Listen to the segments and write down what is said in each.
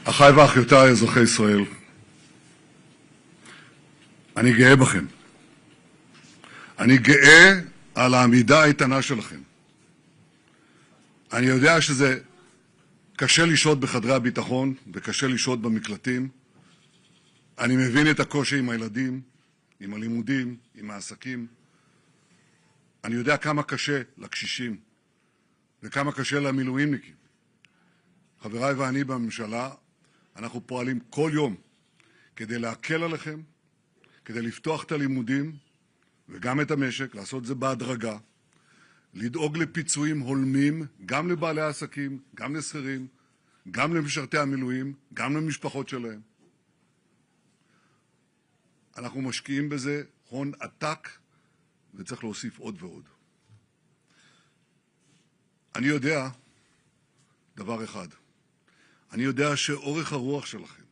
אחיי ואחיותיי אזרחי ישראל, אני גאה בכם. אני גאה על העמידה האיתנה שלכם. אני יודע שזה קשה לשהות בחדרי הביטחון וקשה לשהות במקלטים. אני מבין את הקושי עם הילדים, עם הלימודים, עם העסקים. אני יודע כמה קשה לקשישים וכמה קשה למילואימניקים. חבריי ואני בממשלה, אנחנו פועלים כל יום כדי להקל עליכם, כדי לפתוח את הלימודים וגם את המשק, לעשות זה בהדרגה, לדאוג לפיצויים הולמים גם לבעלי העסקים, גם לשכירים, גם למשרתי המילואים, גם למשפחות שלהם. אנחנו משקיעים בזה הון עתק וצריך להוסיף עוד ועוד. אני יודע דבר אחד. אני יודע שאורך הרוח שלכם,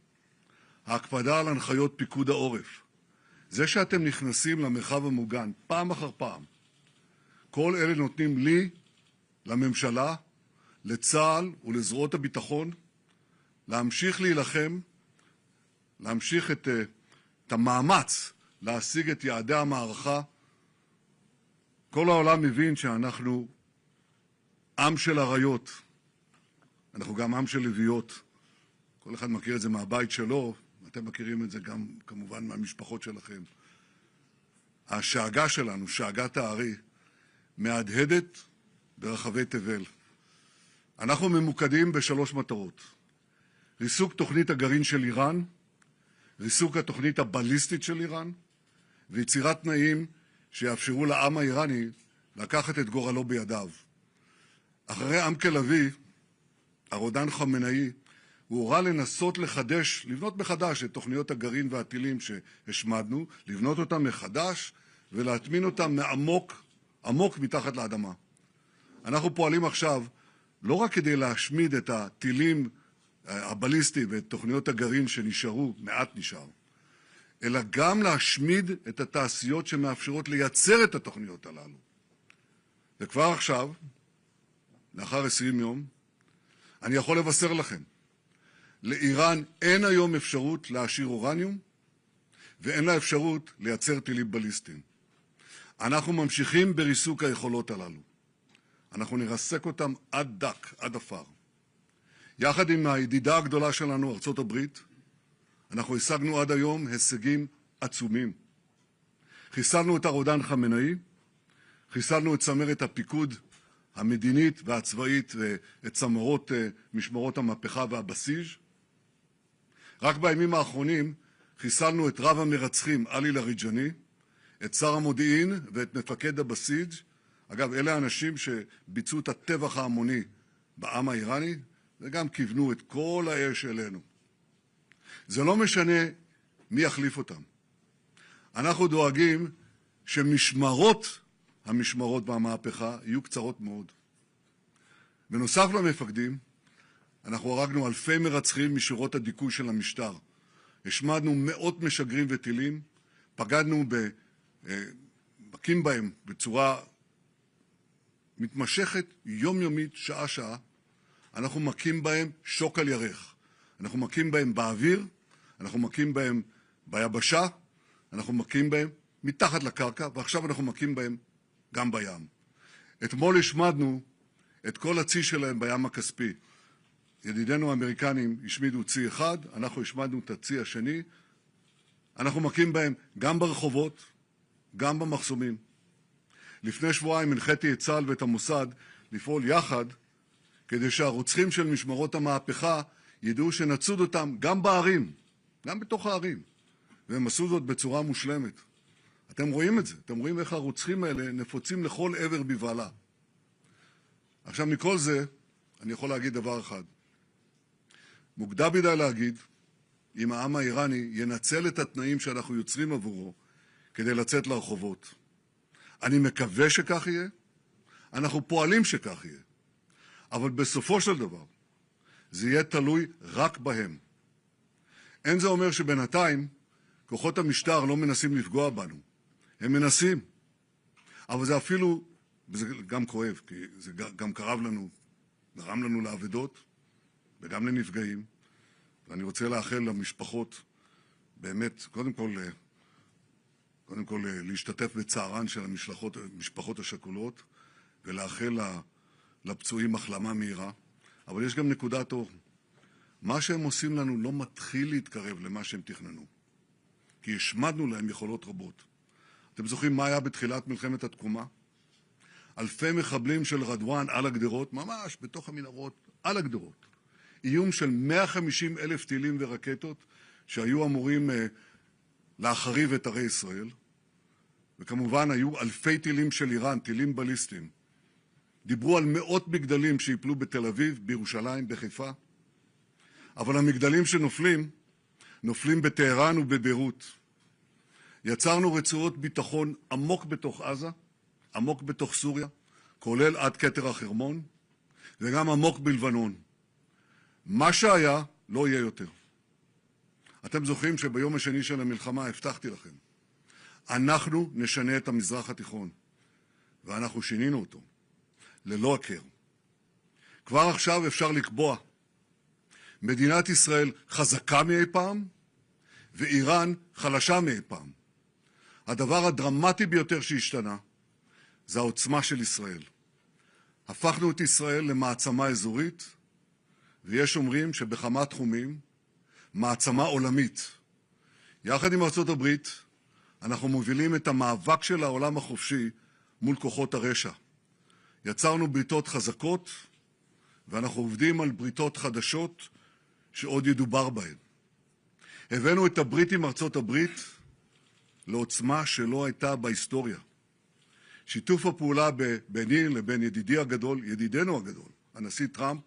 ההקפדה על הנחיות פיקוד העורף, זה שאתם נכנסים למרחב המוגן פעם אחר פעם, כל אלה נותנים לי, לממשלה, לצה"ל ולזרועות הביטחון, להמשיך להילחם, להמשיך את המאמץ להשיג את יעדי המערכה. כל העולם מבין שאנחנו עם של אריות, אנחנו גם עם של לוויות. כל אחד מכיר את זה מהבית שלו, אתם מכירים את זה גם כמובן מהמשפחות שלכם. השאגה שלנו, שאגת הארי, מהדהדת ברחבי תבל. אנחנו ממוקדים בשלוש מטרות: ריסוק תוכנית הגרעין של איראן, ריסוק התוכנית הבליסטית של איראן, ויצירת תנאים שיאפשרו לעם האיראני לקחת את גורלו בידיו. אחרי עמקה לביא, הרודן חמינאי, הוא הורה לנסות לחדש, לבנות מחדש את תוכניות הגרעין והטילים שהשמדנו, לבנות אותם מחדש ולהטמין אותם עמוק מתחת לאדמה. אנחנו פועלים עכשיו לא רק כדי להשמיד את הטילים הבליסטיים ואת תוכניות הגרעין שנשארו, מעט נשאר, אלא גם להשמיד את התעשיות שמאפשרות לייצר את התוכניות הללו. וכבר עכשיו, לאחר 20 יום, אני יכול לבשר לכם, לאיראן אין היום אפשרות להעשיר אורניום, ואין לה אפשרות לייצר טילים בליסטיים. אנחנו ממשיכים בריסוק היכולות הללו. אנחנו נרסק אותם עד דק, עד אפר. יחד עם הידידה הגדולה שלנו, ארצות הברית, אנחנו השגנו עד היום הישגים עצומים. חיסלנו את הרודן חמינאי, חיסלנו את צמרת הפיקוד המדינית והצבאית ואת צמרות משמרות המהפכה והבסיז'. רק בימים האחרונים חיסלנו את רב המרצחים עלי לריג'ני, את שר המודיעין ואת מפקד הבסיג'. אגב, אלה האנשים שביצעו את הטבח ההמוני בעם האיראני וגם כיוונו את כל האש אלינו. זה לא משנה מי יחליף אותם. אנחנו דואגים המשמרות במהפכה יהיו קצרות מאוד. בנוסף למפקדים, אנחנו הרגנו אלפי מרצחים משורות הדיכוי של המשטר. השמדנו מאות משגרים וטילים, פגענו מכים בהם בצורה מתמשכת, יומיומית, שעה-שעה. אנחנו מכים בהם שוק על ירך. אנחנו מכים בהם באוויר, אנחנו מכים בהם ביבשה, אנחנו מכים בהם מתחת לקרקע, ועכשיו אנחנו מכים בהם גם בים. אתמול השמדנו את כל הצי שלהם בים הכספי. ידידינו האמריקנים השמידו צי אחד, אנחנו השמדנו את הצי השני. אנחנו מכים בהם גם ברחובות, גם במחסומים. לפני שבועיים הנחיתי את צה"ל ואת המוסד לפעול יחד, כדי שהרוצחים של משמרות המהפכה ידעו שנצוד אותם גם בערים, גם בתוך הערים. והם עשו זאת בצורה מושלמת. אתם רואים את זה, אתם רואים איך הרוצחים האלה נפוצים לכל עבר בבעלה. עכשיו, מכל זה, אני יכול להגיד דבר אחד. מוקדם מדי להגיד אם העם האיראני ינצל את התנאים שאנחנו יוצרים עבורו כדי לצאת לרחובות. אני מקווה שכך יהיה, אנחנו פועלים שכך יהיה. אבל בסופו של דבר, זה יהיה תלוי רק בהם. אין זה אומר שבינתיים כוחות המשטר לא מנסים לפגוע בנו. הם מנסים. אבל זה אפילו, וזה גם כואב, כי זה גם גרם לנו לאבדות וגם לנפגעים. ואני רוצה לאחל למשפחות, באמת, קודם כל להשתתף בצערן של המשפחות השכולות, ולאחל לפצועים החלמה מהירה. אבל יש גם נקודת אור. מה שהם עושים לנו לא מתחיל להתקרב למה שהם תכננו, כי השמדנו להם יכולות רבות. אתם זוכרים מה היה בתחילת מלחמת התקומה? אלפי מחבלים של רדואן על הגדרות, ממש בתוך המנהרות, על הגדרות. איום של 150,000 טילים ורקטות שהיו אמורים להחריב את ערי ישראל. וכמובן היו אלפי טילים של איראן, טילים בליסטיים. דיברו על מאות מגדלים שיפלו בתל אביב, בירושלים, בחיפה. אבל המגדלים שנופלים, נופלים בטהרן ובביירות. יצרנו רצועות ביטחון עמוק בתוך עזה, עמוק בתוך סוריה, כולל עד כתר החרמון, וגם עמוק בלבנון. מה שהיה לא יהיה יותר. אתם זוכרים שביום השני של המלחמה הבטחתי לכם, אנחנו נשנה את המזרח התיכון, ואנחנו שינינו אותו, ללא הכר. כבר עכשיו אפשר לקבוע, מדינת ישראל חזקה מאי פעם, ואיראן חלשה מאי פעם. הדבר הדרמטי ביותר שהשתנה, זה העוצמה של ישראל. הפכנו את ישראל למעצמה אזורית, ויש אומרים שבכמה תחומים, מעצמה עולמית. יחד עם ארצות הברית, אנחנו מובילים את המאבק של העולם החופשי מול כוחות הרשע. יצרנו בריתות חזקות, ואנחנו עובדים על בריתות חדשות שעוד ידובר בהן. הבאנו את הברית עם ארצות הברית לעוצמה שלא הייתה בהיסטוריה. שיתוף הפעולה ביני לבין ידידנו הגדול, הנשיא טראמפ,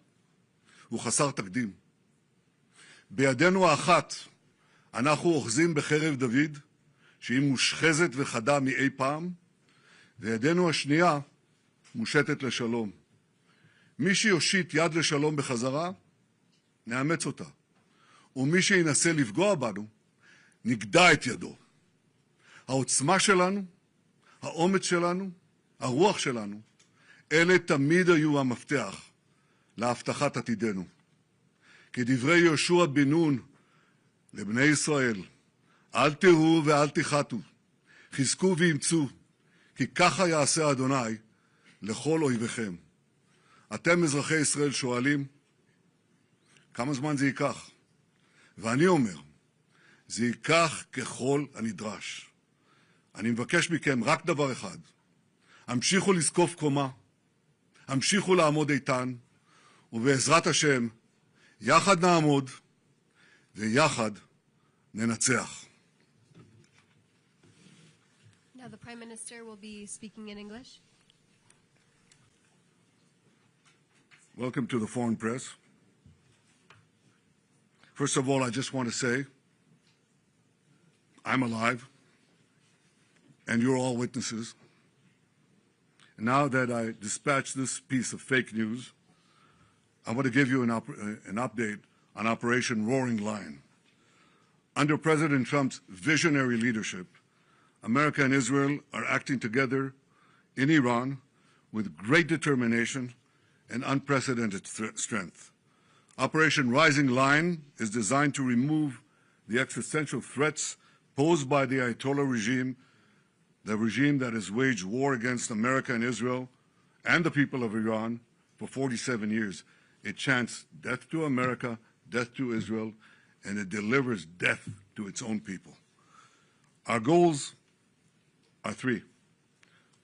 הוא חסר תקדים. בידנו האחת אנחנו אוחזים בחרב דוד, שהיא מושחזת וחדה מאי פעם, וידנו השנייה מושטת לשלום. מי שיושיט יד לשלום בחזרה, נאמץ אותה. ומי שינסה לפגוע בנו, נגדע את ידו. העוצמה שלנו, האומץ שלנו, הרוח שלנו, אלה תמיד היו המפתח להבטחת עתידנו. כדברי יהושע בן נון לבני ישראל, אל תראו ואל תחתו, חזקו ואמצו, כי ככה יעשה אדוני לכל אויביכם. אתם אזרחי ישראל שואלים, כמה זמן זה ייקח? ואני אומר, זה ייקח ככל הנדרש. אני מבקש מכם רק דבר אחד, המשיכו לזקוף קומה, המשיכו לעמוד איתן, ובעזרת השם, יחד נעמוד ויחד ננצח. Now the Prime Minister will be speaking in English. Welcome to the foreign press. First of all, I just want to say, I'm alive, and you're all witnesses. And now that I dispatched this piece of fake news, I want to give you an update on Operation Roaring Lion. Under President Trump's visionary leadership, America and Israel are acting together in Iran with great determination and unprecedented strength. Operation Rising Lion is designed to remove the existential threats posed by the Ayatollah regime, the regime that has waged war against America and Israel and the people of Iran for 47 years. It chants death to America, death to Israel, and it delivers death to its own people. Our goals are three.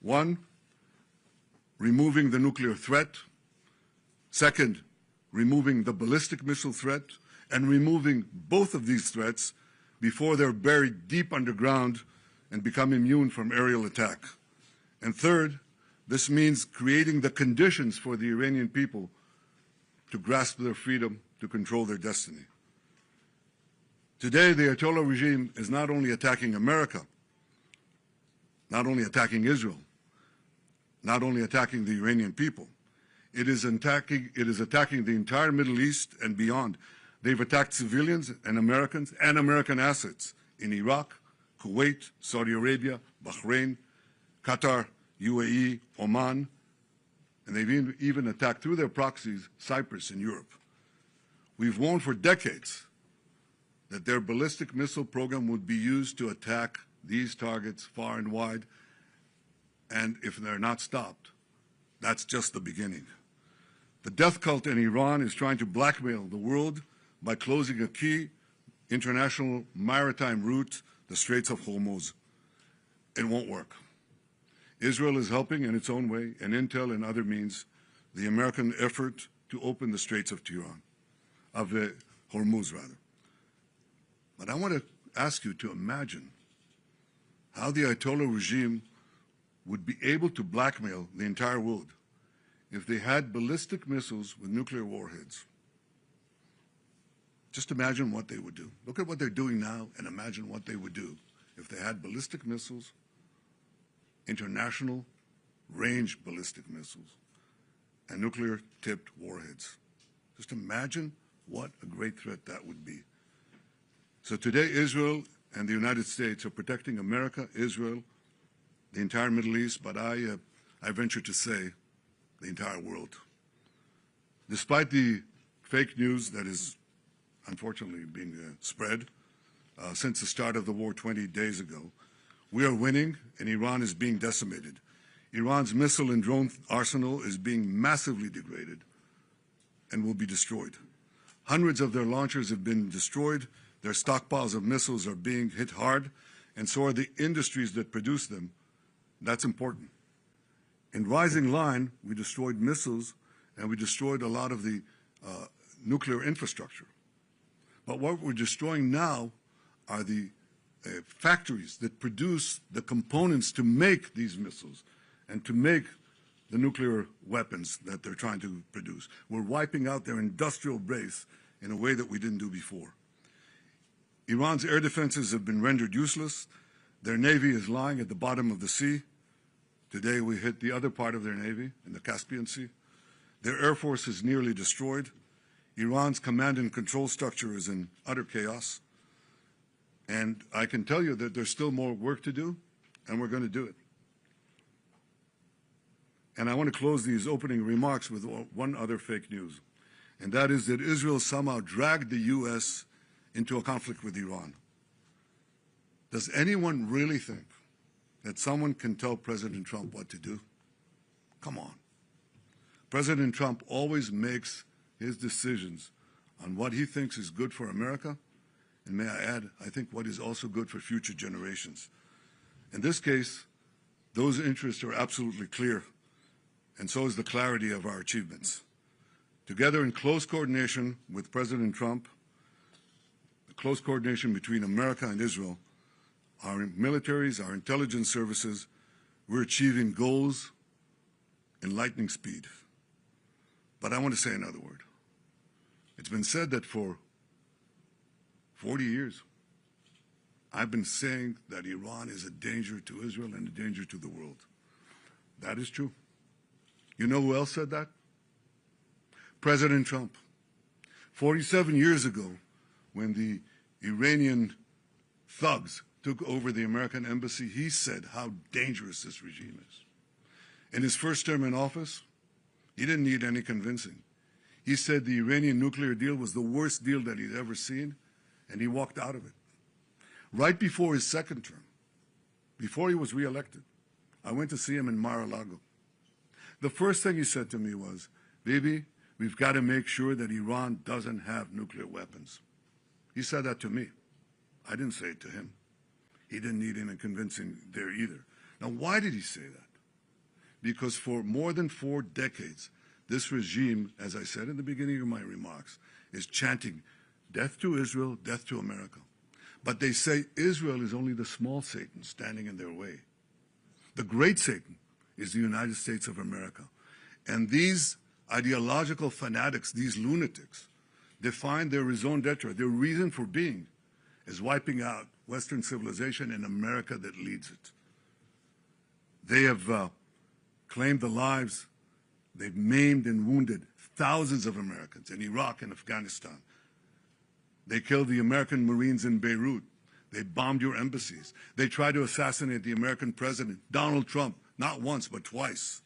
One, removing the nuclear threat. Second, removing the ballistic missile threat, and removing both of these threats before they're buried deep underground and become immune from aerial attack. And third, this means creating the conditions for the Iranian people to grasp their freedom, to control their destiny. Today, the Ayatollah regime is not only attacking America, not only attacking Israel, not only attacking the Iranian people, it is attacking the entire Middle East and beyond. They've attacked civilians and American assets in Iraq, Kuwait, Saudi Arabia, Bahrain, Qatar, UAE, Oman, and they've even attacked through their proxies Cyprus in Europe. We've warned for decades that their ballistic missile program would be used to attack these targets far and wide, and if they're not stopped, that's just the beginning. The death cult in Iran is trying to blackmail the world by closing a key international maritime route, the Straits of Hormuz. It won't work. Israel is helping in its own way, and intel and other means, the American effort to open the Straits of Hormuz, rather. But I want to ask you to imagine how the Ayatollah regime would be able to blackmail the entire world if they had ballistic missiles with nuclear warheads. Just imagine what they would do. Look at what they're doing now and imagine what they would do if they had ballistic missiles, international range ballistic missiles, and nuclear-tipped warheads. Just imagine what a great threat that would be. So today, Israel and the United States are protecting America, Israel, the entire Middle East, but I venture to say the entire world. Despite the fake news that is unfortunately being spread since the start of the war 20 days ago, we are winning and Iran is being decimated. Iran's missile and drone arsenal is being massively degraded and will be destroyed. Hundreds of their launchers have been destroyed, their stockpiles of missiles are being hit hard, and so are the industries that produce them. That's important. In Rising Line, we destroyed missiles and we destroyed a lot of the nuclear infrastructure. But what we're destroying now are the factories that produce the components to make these missiles and to make the nuclear weapons that they're trying to produce. We're wiping out their industrial base in a way that we didn't do before. Iran's air defenses have been rendered useless. Their navy is lying at the bottom of the sea. Today we hit the other part of their navy in the Caspian Sea. Their air force is nearly destroyed. Iran's command and control structure is in utter chaos. And I can tell you that there's still more work to do, and we're going to do it. And I want to close these opening remarks with one other fake news, and that is that Israel somehow dragged the U.S. into a conflict with Iran. Does anyone really think that someone can tell President Trump what to do? Come on. President Trump always makes his decisions on what he thinks is good for America, and may I add, I think what is also good for future generations. In this case, those interests are absolutely clear, and so is the clarity of our achievements. Together in close coordination with President Trump, the close coordination between America and Israel, our militaries, our intelligence services, we're achieving goals in lightning speed. But I want to say another word. It's been said that for 40 years, I've been saying that Iran is a danger to Israel and a danger to the world. That is true. You know who else said that? President Trump. 47 years ago, when the Iranian thugs took over the American embassy, he said how dangerous this regime is. In his first term in office, he didn't need any convincing. He said the Iranian nuclear deal was the worst deal that he'd ever seen, and he walked out of it. Right before his second term, before he was reelected, I went to see him in Mar-a-Lago. The first thing he said to me was, "Bibi, we've got to make sure that Iran doesn't have nuclear weapons." He said that to me. I didn't say it to him. He didn't need any convincing there either. Now, why did he say that? Because for more than 4 decades, this regime, as I said in the beginning of my remarks, is chanting, death to Israel, death to America. But they say Israel is only the small Satan standing in their way. The great Satan is the United States of America. And these ideological fanatics, these lunatics, define their raison d'etre, their reason for being, as wiping out Western civilization and America that leads it. They have claimed the lives, they've maimed and wounded thousands of Americans in Iraq and Afghanistan. They killed the American Marines in Beirut. They bombed your embassies. They tried to assassinate the American president, Donald Trump, not once, but twice.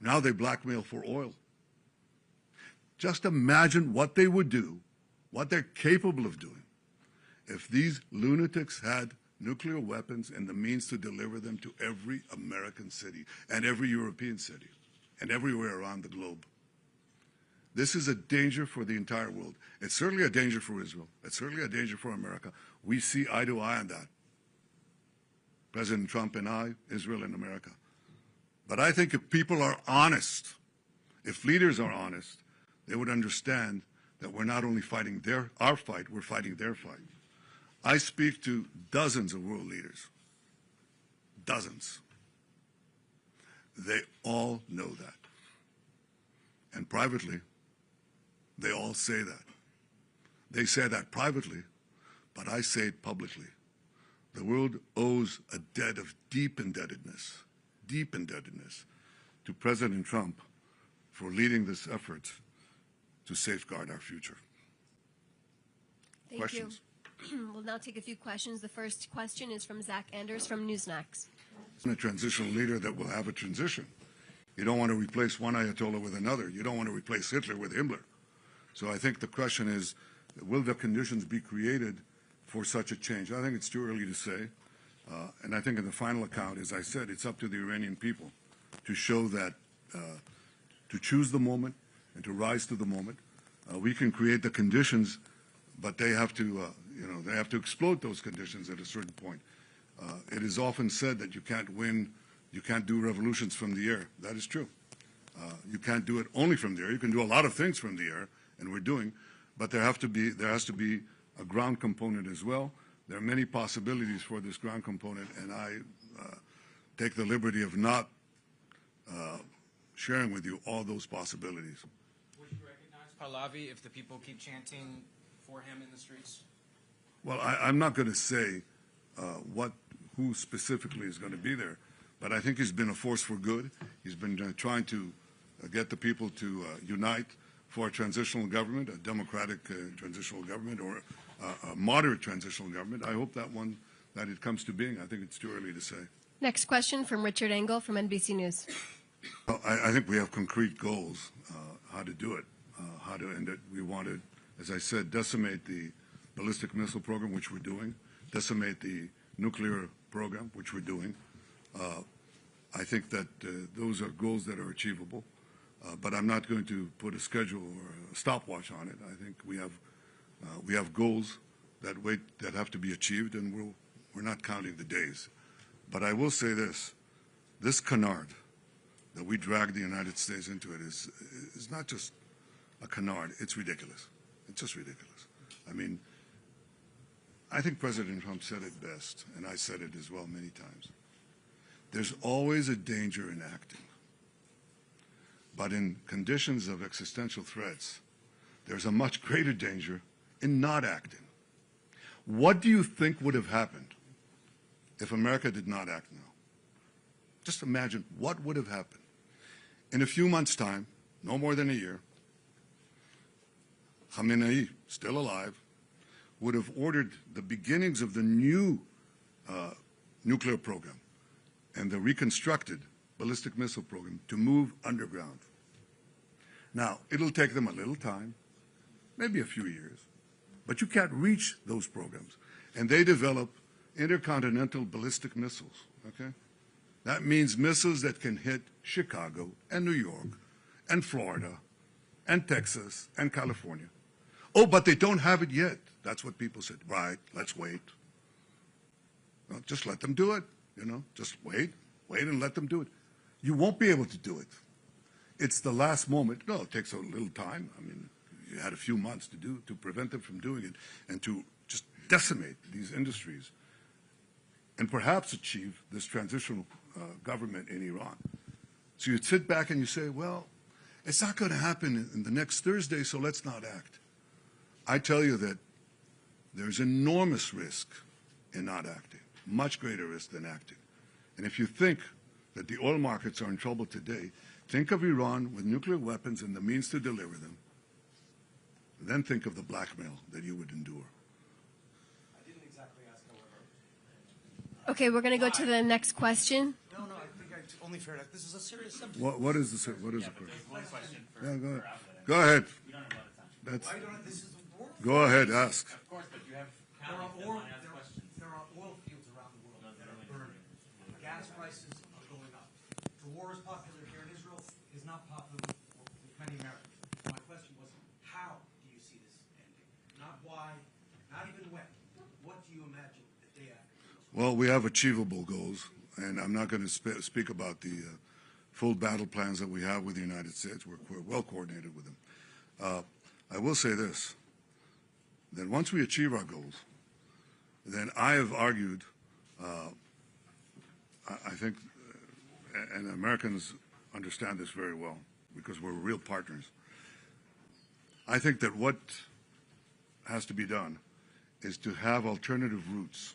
Now they blackmail for oil. Just imagine what they would do, what they're capable of doing, if these lunatics had nuclear weapons and the means to deliver them to every American city and every European city and everywhere around the globe. This is a danger for the entire world. It's certainly a danger for Israel. It's certainly a danger for America. We see eye to eye on that. President Trump and I, Israel and America. But I think if people are honest, if leaders are honest, they would understand that we're not only fighting our fight, we're fighting their fight. I speak to dozens of world leaders. Dozens. They all know that. And privately, they all say that. They say that privately, but I say it publicly. The world owes a debt of deep indebtedness to President Trump for leading this effort to safeguard our future. Thank Questions? you. We'll now take a few questions. The first question is from Zach Anders from Newsmax. A transitional leader that will have a transition. You don't want to replace one Ayatollah with another. You don't want to replace Hitler with Himmler. So I think the question is, will the conditions be created for such a change? I think it's too early to say. And I think in the final account, as I said, it's up to the Iranian people to show that, to choose the moment and to rise to the moment. We can create the conditions, but they have to, they have to exploit those conditions at a certain point. It is often said that you can't do revolutions from the air. That is true. You can't do it only from the air. You can do a lot of things from the air, and we're doing, but there has to be a ground component as well. There are many possibilities for this ground component, and I take the liberty of not sharing with you all those possibilities. Would you recognize Pahlavi if the people keep chanting for him in the streets? Well, I'm not going to say who specifically is going to be there, but I think he's been a force for good. He's been trying to get the people to unite for a transitional government, a democratic transitional government, or a moderate transitional government. I hope that it comes to being. I think it's too early to say. Next question from Richard Engel from NBC News. Well, I think we have concrete goals, how to do it, how to end it. We want to, as I said, decimate the ballistic missile program, which we're doing, decimate the nuclear program, which we're doing. I think that those are goals that are achievable, but I'm not going to put a schedule or a stopwatch on it. I think we have goals that have to be achieved, and we're not counting the days. But I will say this canard that we drag the United States into it is not just a canard. It's ridiculous. It's just ridiculous. I mean, I think President Trump said it best, and I said it as well many times. There's always a danger in acting. But in conditions of existential threats, there's a much greater danger in not acting. What do you think would have happened if America did not act now? Just imagine what would have happened. In a few months' time, no more than a year, Khamenei, still alive, would have ordered the beginnings of the new nuclear program and the reconstructed ballistic missile program to move underground. Now, it'll take them a little time, maybe a few years, but you can't reach those programs. And they develop intercontinental ballistic missiles, okay? That means missiles that can hit Chicago and New York and Florida and Texas and California. Oh, but they don't have it yet. That's what people said. Right, let's wait. Well, just let them do it, Just wait and let them do it. You won't be able to do it. It's the last moment. No, it takes a little time. I mean, you had a few months to prevent them from doing it and to just decimate these industries and perhaps achieve this transitional government in Iran. So you'd sit back and you say, well, it's not going to happen in the next Thursday, so let's not act. I tell you that there's enormous risk in not acting, much greater risk than acting. And if you think that the oil markets are in trouble today, think of Iran with nuclear weapons and the means to deliver them. Then think of the blackmail that you would endure. I didn't exactly ask, however. Okay, we're going to go to the next question. No, I think it's only fair that this is a serious subject. What is the question? One question for, Yeah, go ahead. for Alfred. Go ahead. We don't have a lot of time. That's, Why don't this is the world? go ahead, ask. Of course, but you have There are, colleagues that oil, want to ask questions. there are oil fields around the world that are burning. Gas prices are going up. The war is popular here in Israel, is not popular with many Americans. My question was, how do you see this ending? Not why, not even when. What do you imagine the day after? Well, we have achievable goals, and I'm not going to speak about the full battle plans that we have with the United States. We're well coordinated with them. I will say this, that once we achieve our goals, then I have argued, I think, and Americans understand this very well, because we're real partners. I think that what has to be done is to have alternative routes.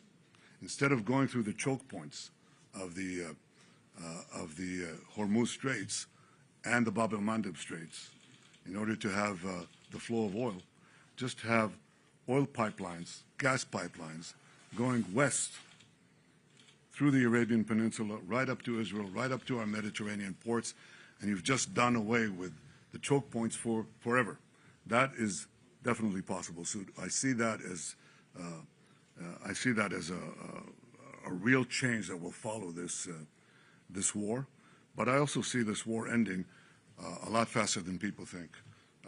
Instead of going through the choke points of the Hormuz Straits and the Bab el-Mandeb Straits, in order to have the flow of oil, just have oil pipelines, gas pipelines, going west through the Arabian Peninsula, right up to Israel, right up to our Mediterranean ports, and you've just done away with the choke points for forever. That is definitely possible. So I see that as a real change that will follow this war. But I also see this war ending a lot faster than people think.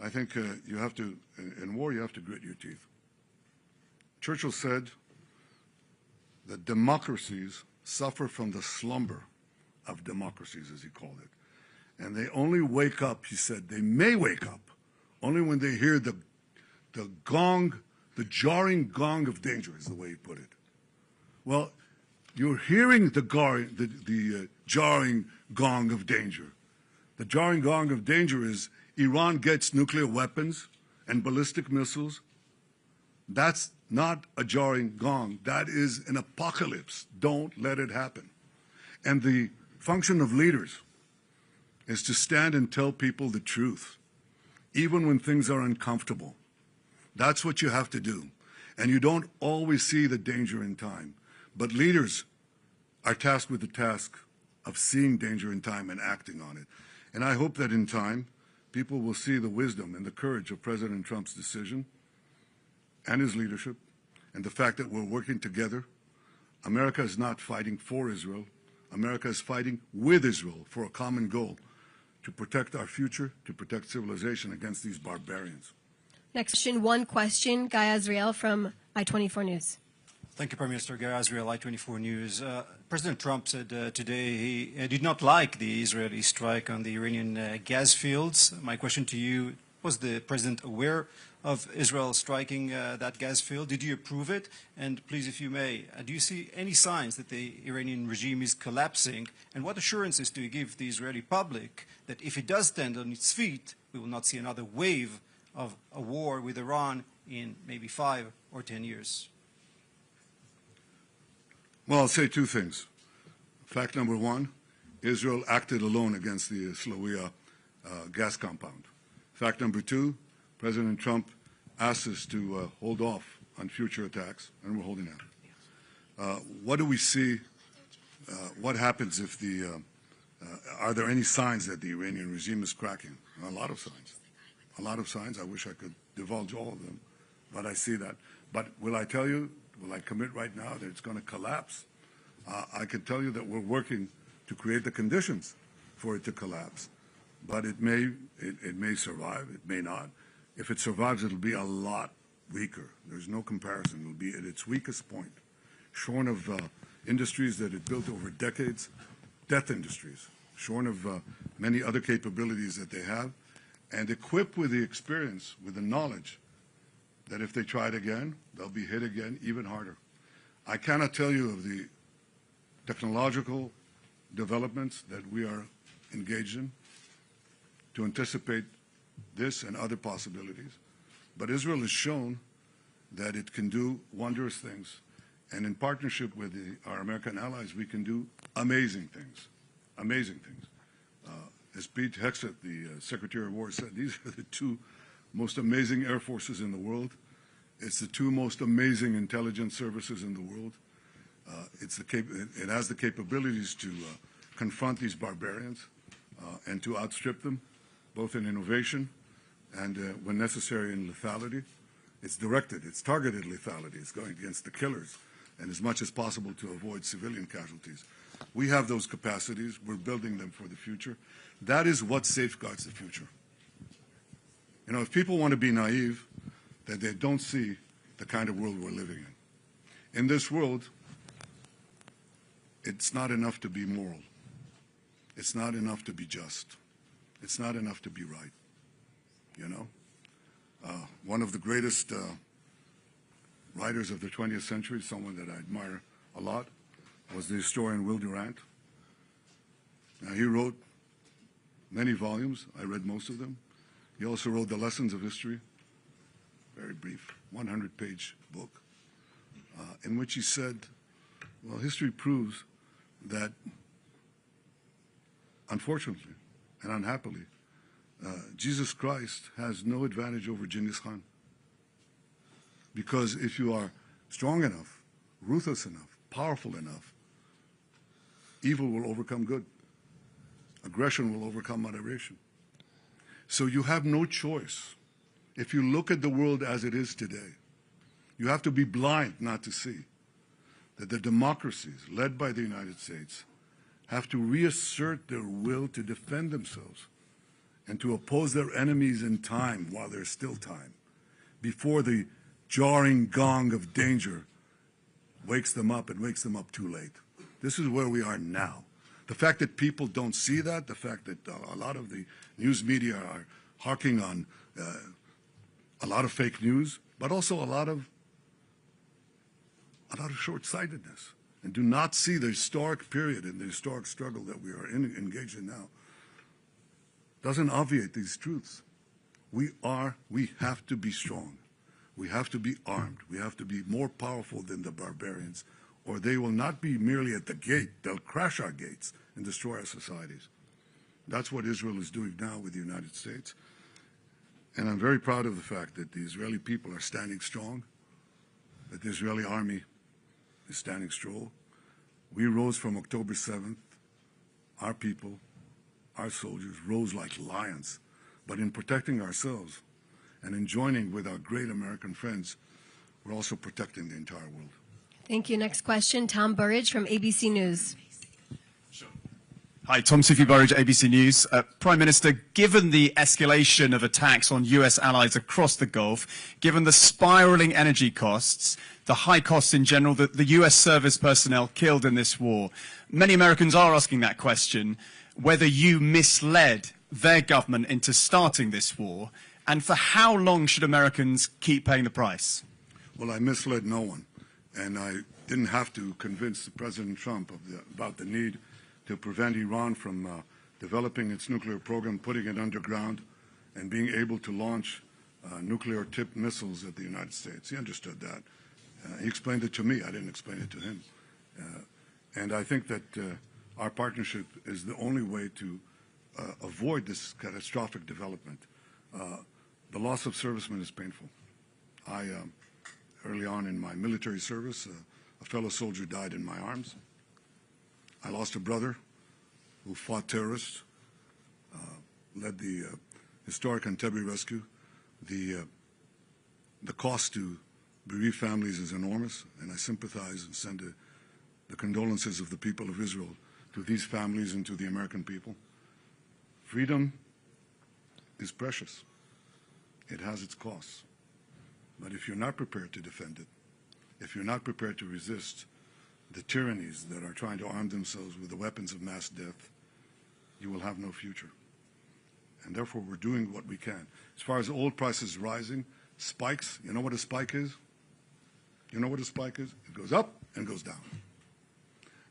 I think you have to, in war, you have to grit your teeth. Churchill said that democracies suffer from the slumber of democracies, as he called it. And they only wake up, he said, they may wake up only when they hear the gong, the jarring gong of danger, is the way he put it. Well, you're hearing the jarring gong of danger. The jarring gong of danger is Iran gets nuclear weapons and ballistic missiles. That's not a jarring gong. That is an apocalypse. Don't let it happen. And the function of leaders is to stand and tell people the truth, even when things are uncomfortable. That's what you have to do. And you don't always see the danger in time. But leaders are tasked with the task of seeing danger in time and acting on it. And I hope that in time, people will see the wisdom and the courage of President Trump's decision and his leadership, and the fact that we're working together. America is not fighting for Israel. America is fighting with Israel for a common goal, to protect our future, to protect civilization against these barbarians. Next question, one question, Guy Azriel from I-24 News. Thank you, Prime Minister. Guy Azriel, I-24 News. President Trump said today he did not like the Israeli strike on the Iranian gas fields. My question to you, was the President aware of Israel striking that gas field? Did you approve it? And please, if you may, do you see any signs that the Iranian regime is collapsing? And what assurances do you give the Israeli public that if it does stand on its feet, we will not see another wave of a war with Iran in maybe 5 or 10 years? Well, I'll say two things. Fact number one, Israel acted alone against the Slawiya gas compound. Fact number two, President Trump asked us to hold off on future attacks, and we're holding out. What do we see? What happens if are there any signs that the Iranian regime is cracking? A lot of signs. A lot of signs. I wish I could divulge all of them, but I see that. But will I tell you, will I commit right now that it's going to collapse? I can tell you that we're working to create the conditions for it to collapse. But it may survive, it may not. If it survives, it'll be a lot weaker. There's no comparison. It'll be at its weakest point, shorn of industries that it built over decades, death industries, shorn of many other capabilities that they have, and equipped with the experience, with the knowledge that if they try it again, they'll be hit again even harder. I cannot tell you of the technological developments that we are engaged in to anticipate this and other possibilities. But Israel has shown that it can do wondrous things. And in partnership with our American allies, we can do amazing things. Amazing things. As Pete Hegseth, the Secretary of War, said, these are the two most amazing air forces in the world. It's the two most amazing intelligence services in the world. It has the capabilities to confront these barbarians and to outstrip them, both in innovation and, when necessary, in lethality. It's directed, it's targeted lethality. It's going against the killers and as much as possible to avoid civilian casualties. We have those capacities. We're building them for the future. That is what safeguards the future. You know, if people want to be naive, then they don't see the kind of world we're living in. In this world, it's not enough to be moral. It's not enough to be just. It's not enough to be right, you know? One of the greatest writers of the 20th century, someone that I admire a lot, was the historian Will Durant. Now, he wrote many volumes. I read most of them. He also wrote The Lessons of History, very brief, 100-page book, in which he said, well, history proves that, unfortunately and unhappily, Jesus Christ has no advantage over Genghis Khan. Because if you are strong enough, ruthless enough, powerful enough, evil will overcome good. Aggression will overcome moderation. So you have no choice. If you look at the world as it is today, you have to be blind not to see that the democracies led by the United States have to reassert their will to defend themselves and to oppose their enemies in time while there's still time, before the jarring gong of danger wakes them up and wakes them up too late. This is where we are now. The fact that people don't see that, the fact that a lot of the news media are harking on a lot of fake news, but also a lot of short-sightedness, and do not see the historic period and the historic struggle that we are engaged in now, doesn't obviate these truths. We have to be strong. We have to be armed. We have to be more powerful than the barbarians, or they will not be merely at the gate. They'll crash our gates and destroy our societies. That's what Israel is doing now with the United States. And I'm very proud of the fact that the Israeli people are standing strong, that the Israeli army is standing strong. We rose from October 7th. Our people, our soldiers, rose like lions. But in protecting ourselves and in joining with our great American friends, we're also protecting the entire world. Thank you. Next question, Tom Burridge from ABC News. Hi, Tom Sufi Burridge, ABC News. Prime Minister, given the escalation of attacks on US allies across the Gulf, given the spiraling energy costs, the high costs in general, the US service personnel killed in this war, many Americans are asking that question, whether you misled their government into starting this war, and for how long should Americans keep paying the price? Well, I misled no one, and I didn't have to convince President Trump about the need to prevent Iran from developing its nuclear program, putting it underground, and being able to launch nuclear-tipped missiles at the United States. He understood that. He explained it to me. I didn't explain it to him. And I think that our partnership is the only way to avoid this catastrophic development. The loss of servicemen is painful. Early on in my military service, a fellow soldier died in my arms. I lost a brother who fought terrorists, led the historic Entebbe rescue. The cost to bereaved families is enormous, and I sympathize and send the condolences of the people of Israel to these families and to the American people. Freedom is precious. It has its costs. But if you're not prepared to defend it, if you're not prepared to resist the tyrannies that are trying to arm themselves with the weapons of mass death, you will have no future. And therefore, we're doing what we can. As far as oil prices rising, spikes, you know what a spike is? You know what a spike is? It goes up and goes down.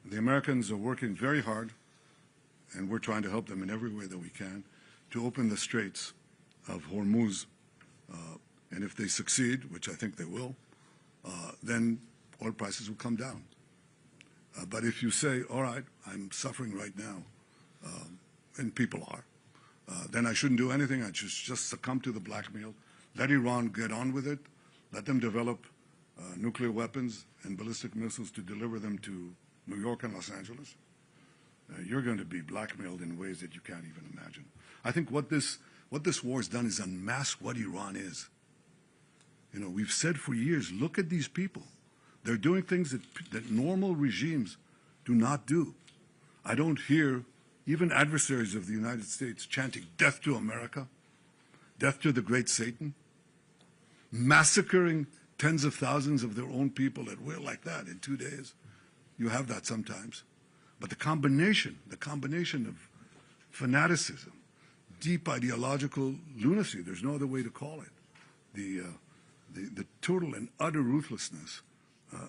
The Americans are working very hard, and we're trying to help them in every way that we can, to open the straits of Hormuz. And if they succeed, which I think they will, then oil prices will come down. But if you say, all right, I'm suffering right now, and people are, then I shouldn't do anything. I just succumb to the blackmail Let Iran get on with it. Let them develop nuclear weapons and ballistic missiles to deliver them to New York and Los Angeles. You're going to be blackmailed in ways that you can't even imagine. I think what this war has done is unmask what Iran is. You know, we've said for years, look at these people. They're doing things that normal regimes do not do. I don't hear even adversaries of the United States chanting death to America, death to the great Satan, massacring tens of thousands of their own people at will like that in 2 days. You have that sometimes. But the combination of fanaticism, deep ideological lunacy, there's no other way to call it, the total and utter ruthlessness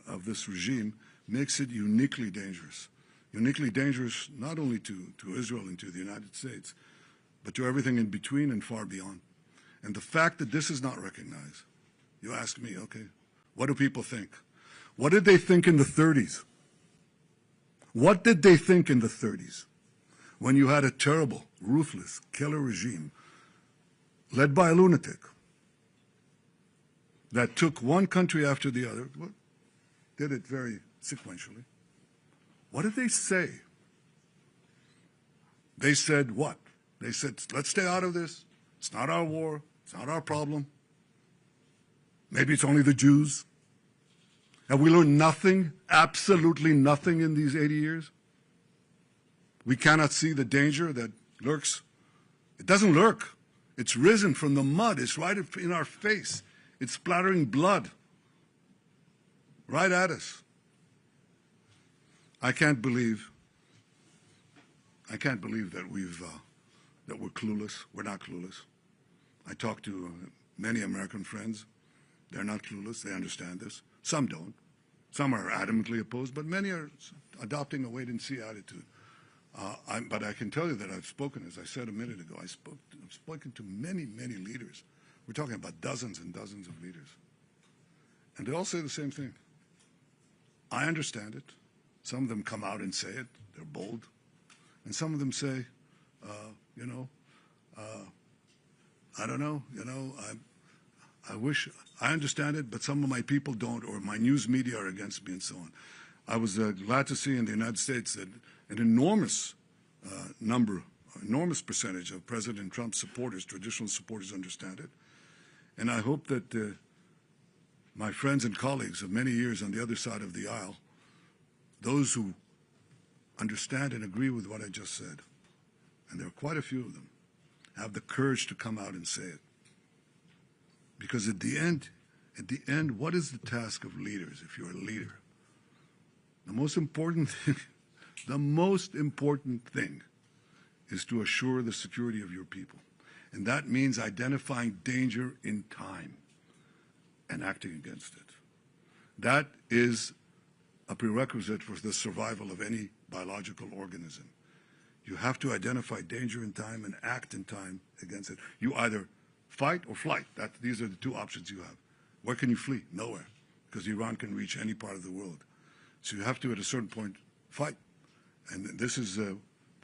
of this regime makes it uniquely dangerous. Uniquely dangerous not only to Israel and to the United States, but to everything in between and far beyond. And the fact that this is not recognized, you ask me, okay, what do people think? What did they think in the 30s? What did they think in the 30s when you had a terrible, ruthless, killer regime led by a lunatic that took one country after the other, did it very sequentially? What did they say? They said what? They said, let's stay out of this. It's not our war. It's not our problem. Maybe it's only the Jews. Have we learned nothing, absolutely nothing in these 80 years? We cannot see the danger that lurks. It doesn't lurk. It's risen from the mud. It's right in our face. It's splattering blood right at us. I can't believe that we're clueless. We're not clueless. I talk to many American friends. They're not clueless. They understand this. Some don't. Some are adamantly opposed, but many are adopting a wait-and-see attitude. But I can tell you that I've spoken, as I said a minute ago, I've spoken to many, many leaders. We're talking about dozens and dozens of leaders. And they all say the same thing. I understand it. Some of them come out and say it. They're bold. And some of them say, I don't know, I wish I understand it, but some of my people don't, or my news media are against me and so on. I was glad to see in the United States that an enormous enormous percentage of President Trump's supporters, traditional supporters, understand it. And I hope that my friends and colleagues of many years on the other side of the aisle, those who understand and agree with what I just said, and there are quite a few of them, have the courage to come out and say it. Because at the end, what is the task of leaders if you're a leader? The most important thing is to assure the security of your people. And that means identifying danger in time and acting against it. That is a prerequisite for the survival of any biological organism. You have to identify danger in time and act in time against it. You either fight or flight. These are the two options you have. Where can you flee? Nowhere, because Iran can reach any part of the world. So you have to, at a certain point, fight. And this is the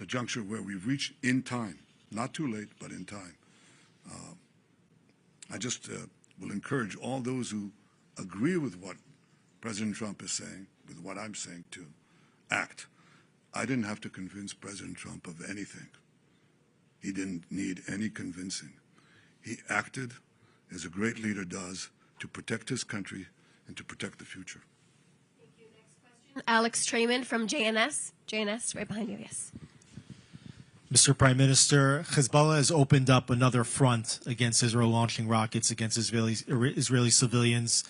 juncture where we've reached in time. Not too late, but in time. I just will encourage all those who agree with what President Trump is saying, with what I'm saying, to act. I didn't have to convince President Trump of anything. He didn't need any convincing. He acted as a great leader does to protect his country and to protect the future. Thank you. Next question, Alex Trayman from JNS. JNS, right behind you, yes. Mr. Prime Minister, Hezbollah has opened up another front against Israel, launching rockets against Israeli civilians.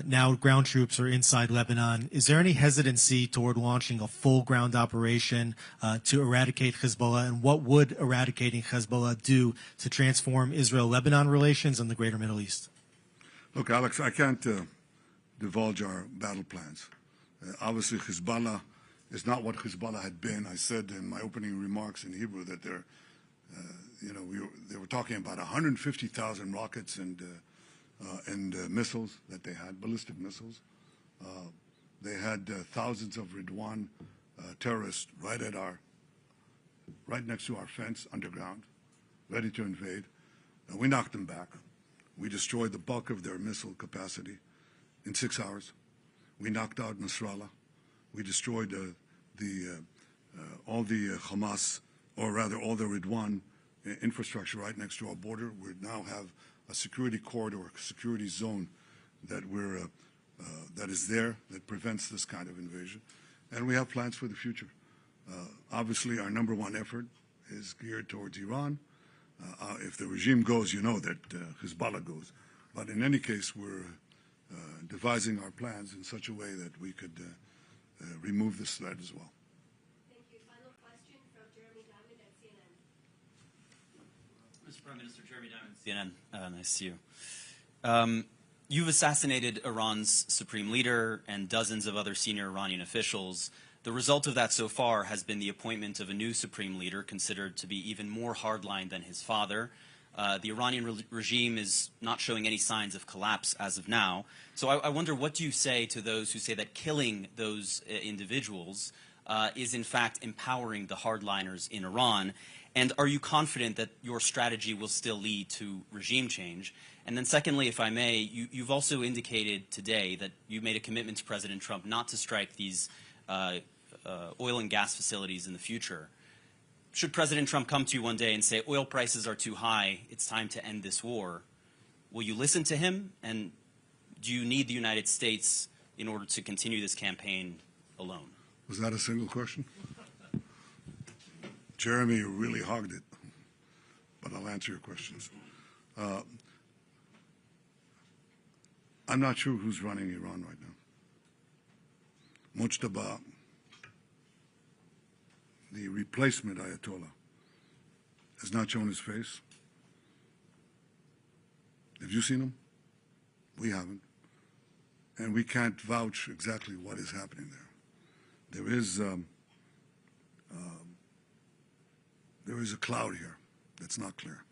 Now ground troops are inside Lebanon. Is there any hesitancy toward launching a full ground operation to eradicate Hezbollah? And what would eradicating Hezbollah do to transform Israel-Lebanon relations and the greater Middle East? Look, Alex, I can't divulge our battle plans. Obviously, Hezbollah is not what Hezbollah had been. I said in my opening remarks in Hebrew that they were talking about 150,000 rockets and missiles that they had, ballistic missiles. They had thousands of Ridwan terrorists right next to our fence, underground, ready to invade. We knocked them back. We destroyed the bulk of their missile capacity in 6 hours. We knocked out Nasrallah. We destroyed all the Hamas, or rather all the Ridwan infrastructure right next to our border. We now have a security corridor, a security zone that that is there that prevents this kind of invasion. And we have plans for the future. Obviously, our number one effort is geared towards Iran. If the regime goes, you know that Hezbollah goes. But in any case, we're devising our plans in such a way that we could remove this threat as well. Thank you. Final question from Jeremy Diamond at CNN. Mr. Prime Minister, Jeremy Diamond, CNN. Nice to see you. You've assassinated Iran's supreme leader and dozens of other senior Iranian officials. The result of that so far has been the appointment of a new supreme leader considered to be even more hardline than his father. The Iranian regime is not showing any signs of collapse as of now. So I wonder, what do you say to those who say that killing those individuals is in fact empowering the hardliners in Iran? And are you confident that your strategy will still lead to regime change? And then secondly, if I may, you've also indicated today that you made a commitment to President Trump not to strike these oil and gas facilities in the future. Should President Trump come to you one day and say, oil prices are too high, it's time to end this war, will you listen to him? And do you need the United States in order to continue this campaign alone? Was that a single question? Jeremy, you really hogged it, but I'll answer your questions. I'm not sure who's running Iran right now. Mujtaba, the replacement Ayatollah, has not shown his face. Have you seen him? We haven't. And we can't vouch exactly what is happening there. There is a cloud here that's not clear.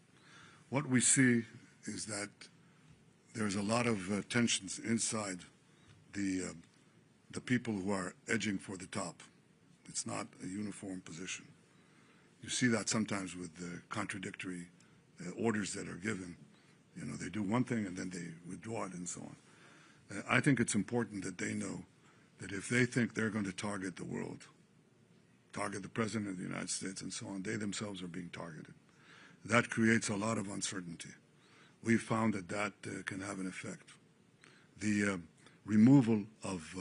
What we see is that there's a lot of tensions inside the people who are edging for the top. It's not a uniform position. You see that sometimes with the contradictory orders that are given. You know, they do one thing and then they withdraw it and so on. I think it's important that they know that if they think they're going to target the world, target the President of the United States and so on, they themselves are being targeted. That creates a lot of uncertainty. We've found that that can have an effect. The removal of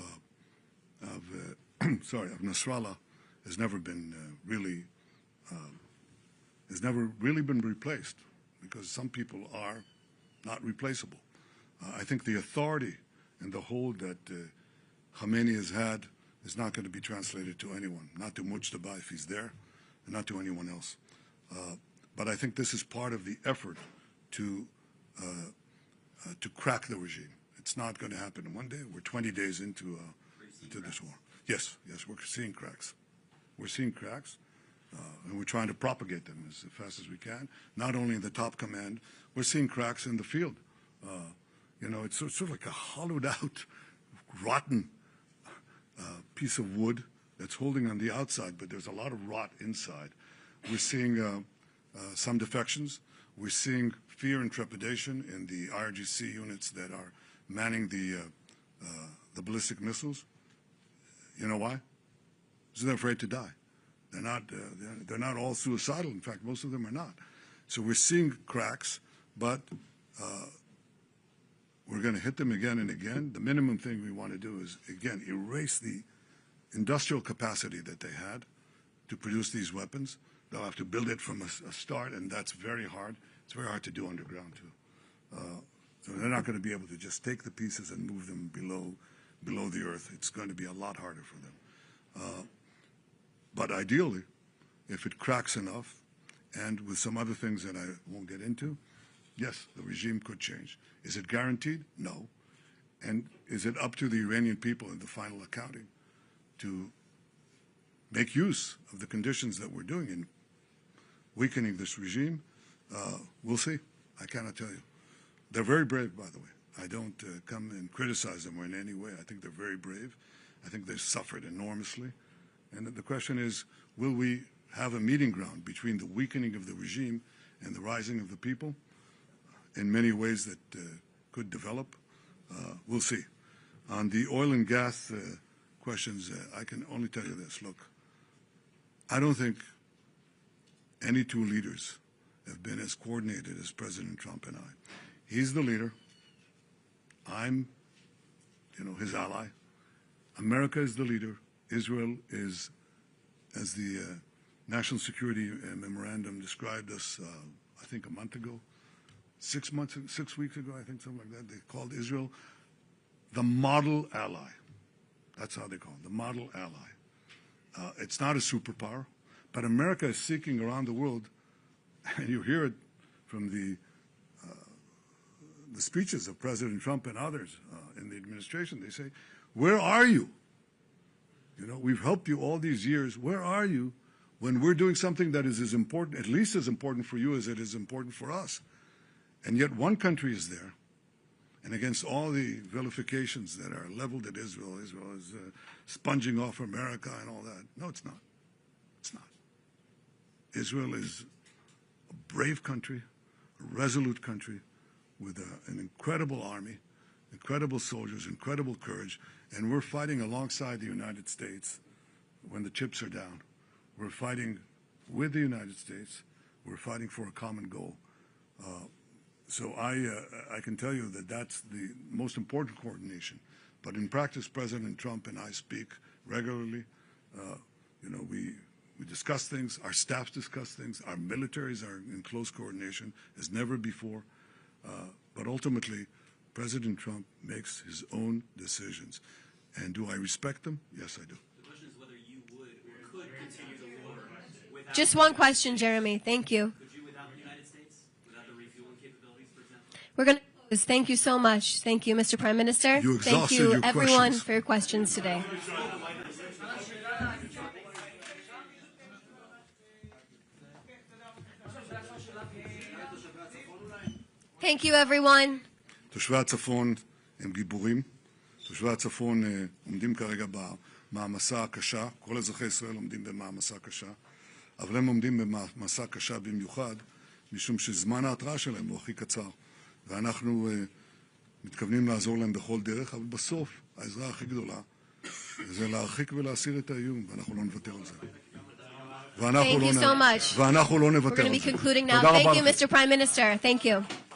Nasrallah has never really been replaced, because some people are not replaceable. I think the authority and the hold that Khamenei has had is not going to be translated to anyone, not to Mujtaba if he's there, and not to anyone else. But I think this is part of the effort to crack the regime. It's not going to happen in one day. We're 20 days into this war. Yes, we're seeing cracks. We're seeing cracks, and we're trying to propagate them as fast as we can. Not only in the top command, we're seeing cracks in the field. You know, it's sort of like a hollowed-out, rotten piece of wood that's holding on the outside, but there's a lot of rot inside. We're seeing some defections. We're seeing fear and trepidation in the IRGC units that are manning the ballistic missiles. You know why? Because they're afraid to die. They're not all suicidal. In fact, most of them are not. So we're seeing cracks, but we're going to hit them again and again. The minimum thing we want to do is, again, erase the industrial capacity that they had to produce these weapons. They'll have to build it from a start, and that's very hard. It's very hard to do underground, too. So they're not going to be able to just take the pieces and move them below the earth. It's going to be a lot harder for them. But ideally, if it cracks enough, and with some other things that I won't get into, yes, the regime could change. Is it guaranteed? No. And is it up to the Iranian people in the final accounting to make use of the conditions that we're doing in weakening this regime? We'll see. I cannot tell you. They're very brave, by the way. I don't come and criticize them in any way. I think they're very brave. I think they've suffered enormously. And the question is, will we have a meeting ground between the weakening of the regime and the rising of the people? in many ways that could develop. We'll see. On the oil and gas questions, I can only tell you this. Look, I don't think any two leaders have been as coordinated as President Trump and I. He's the leader. I'm, his ally. America is the leader. Israel is, as the National Security Memorandum described us, I think a month ago, 6 weeks ago, I think, something like that. They called Israel the model ally. That's how they call it, the model ally. It's not a superpower, but America is seeking around the world, and you hear it from the speeches of President Trump and others in the administration. They say, where are you? We've helped you all these years. Where are you when we're doing something that is as important, at least as important for you as it is important for us? And yet one country is there, and against all the vilifications that are leveled at Israel, Israel is sponging off America and all that. No, it's not. It's not. Israel is a brave country, a resolute country, with an incredible army, incredible soldiers, incredible courage, and we're fighting alongside the United States when the chips are down. We're fighting with the United States. We're fighting for a common goal. So I can tell you that that's the most important coordination. But in practice, President Trump and I speak regularly. We discuss things. Our staffs discuss things. Our militaries are in close coordination as never before. But ultimately, President Trump makes his own decisions. And do I respect them? Yes, I do. The question is whether you would or could continue the war without... Just one question, Jeremy. Thank you. Could you without the United States? Without the refueling capabilities, for example? We're going to close. Thank you so much. Thank you, Mr. Prime Minister. You Thank exhausted you, your everyone, questions. for your questions today. Thank you, everyone. תושבי הצפון הם גיבורים. תושבי הצפון עומדים כרגע במעמסה הקשה. כל אזרחי ישראל עומדים במעמסה קשה. אבל הם עומדים במעמסה קשה במיוחד, משום שזמן ההתראה שלהם הוא הכי קצר. ואנחנו מתכוונים לעזור להם בכל דרך, אבל בסוף העזרה הכי גדולה זה להרחיק ולהסיר את האיום, ואנחנו לא נוותר על זה. Thank you so much. ואנחנו לא We're נוותר going to על be זה. concluding now. תודה רבה Thank you, לכם. Mr. Prime Minister. Thank you.